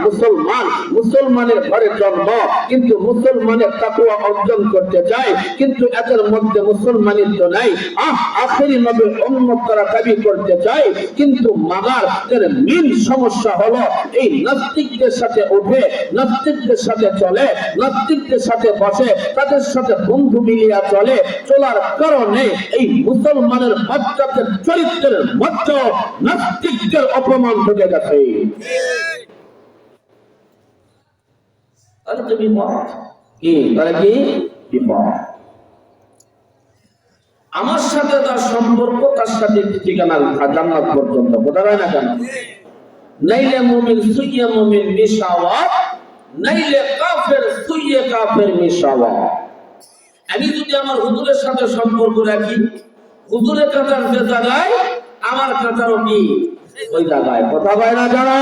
মুসলমান, মুসলমানের ঘরে জন্ম, কিন্তু মুসলমানের তাকওয়া অর্জন করতে চায়, কিন্তু এদের মধ্যে মুসলমানিত্ব নাই। আখেরি নবীর উম্মত তারা দাবি করতে চায়, কিন্তু মাগার এর মেইন সমস্যা হলো এই নাস্তিকদের সাথে উঠে, নাস্তিকদের সাথে চলে, নাস্তিকদের সাথে বসে, তাদের সাথে বন্ধু মিলিয়া চলে, চলার কারণে এই মুসলমানের বাচ্চাদের চরিত্রের মধ্যে নাস্তিকদের অপমান ঢুকে গেছে। আমার সাথে তার সম্পর্ক, তার সাথে ঠিকানা জান্নাত পর্যন্ত, বোঝা যায় না কেন? নাইলে মুমিন সুইয়ে মুমিন মিশাওয়া, নাইলে কাফের সুইয়ে কাফের মিশাওয়া। আমি যদি আমার হুজুরের সাথে সম্পর্ক রাখি, হুজুরের কাতার যে জায়গায়, আমার কাতারও কি ওই জায়গায়, কথা হয় না জানা?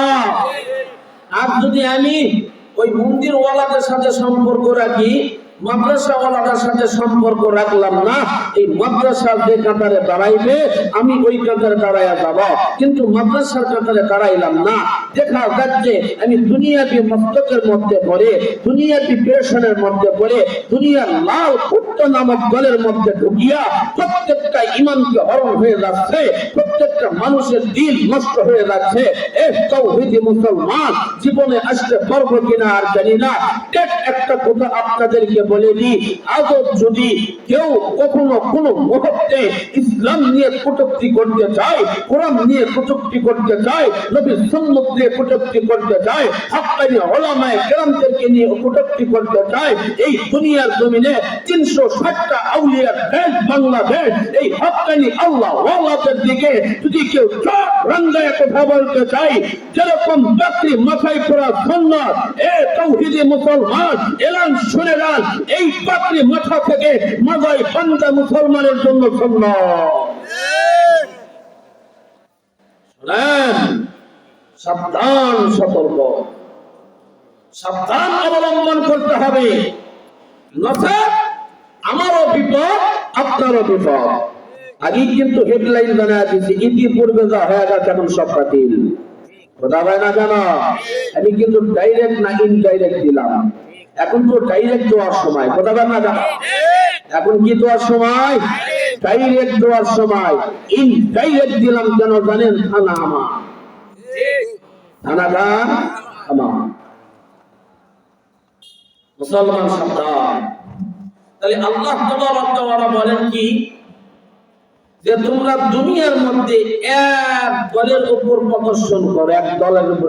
আর যদি আমি ওই মন্দিরওয়ালাদের সাথে সম্পর্ক রাখি, মাদ্রাসাওয়ালাদের সাথে সম্পর্ক রাখলাম না, এই মাদ্রাসার যে কাতারে দাঁড়াইবে আমি ওই কাতারে দাঁড়াইয়া যাব, কিন্তু মাদ্রাসার কাতারে দাঁড়াইলাম না। দেখা যাচ্ছে আমি দুনিয়াবি মস্তকের মধ্যে পড়ে, দুনিয়াবি পেরেশানের মধ্যে পড়ে, দুনিয়ার লাল কুত্ত নামক দলের মধ্যে ঢুকিয়া প্রত্যেকটা ইমানকে হরণ হয়ে যাচ্ছে, প্রত্যেকটা মানুষের দিল নষ্ট হয়ে যাচ্ছে। তাওহীদি মুসলমান জীবনে আসতে পারবো কিনা আর জানি না। একটা কথা আপনাদেরকে বলে দিই, আজও যদি কেউ কখনো কোনো মুহূর্তে ইসলাম নিয়ে কটূক্তি করতে চায়, কোরআন নিয়ে কটূক্তি করতে চায়, নবীর সুন্নাত নিয়ে কটূক্তি করতে চায়, হক্কানি উলামায়ে কেরামদেরকে নিয়ে কটূক্তি করতে চায়, এই দুনিয়ার জমিনে 360টা আউলিয়ার দেশ বাংলাদেশ, এই হক্কানি আল্লাহ ওয়ালাদের দিকে যদি কেউ চোখ রাঙ্গায় কথা বলতে চায়, যেরকম বাকরি মাথায় পড়া সুন্নাত, তাওহীদি মুসলমান এলান শুনে যান, এই বাকরি মাথা থেকে মাথায় বান্ধা মুসলমানের জন্য সুন্নাত। শুনেন, সাবধান, সতর্ক, সাবধান অবলম্বন করতে হবে, নচেত আমারও বিপদ, আপনারও বিপদ। আগে কিন্তু হেডলাইন বানায় দিয়েছি, ইতিপূর্বে যা হয়ে গেছে এখন সব বাতিল, কথা হয় না জানো? আমি কিন্তু ডাইরেক্ট না ইনডাইরেক্ট দিলাম, এখন তো ডাইরেক্ট দেওয়ার সময়, কথা হয় না জানো? এখন কি দেওয়ার সময়? ডাইরেক্ট দেওয়ার সময়। ইনডাইরেক্ট দিলাম কেন জানেন? থানা আমার, থানাটা আমার। মুসলমান সাবধান। তাহলে আল্লাহ তাবারক ওয়া তাআলা বলেন কি, যে তোমরা দুনিয়ার মধ্যে এক দলের উপর প্রদর্শন করো, এক দলের উপর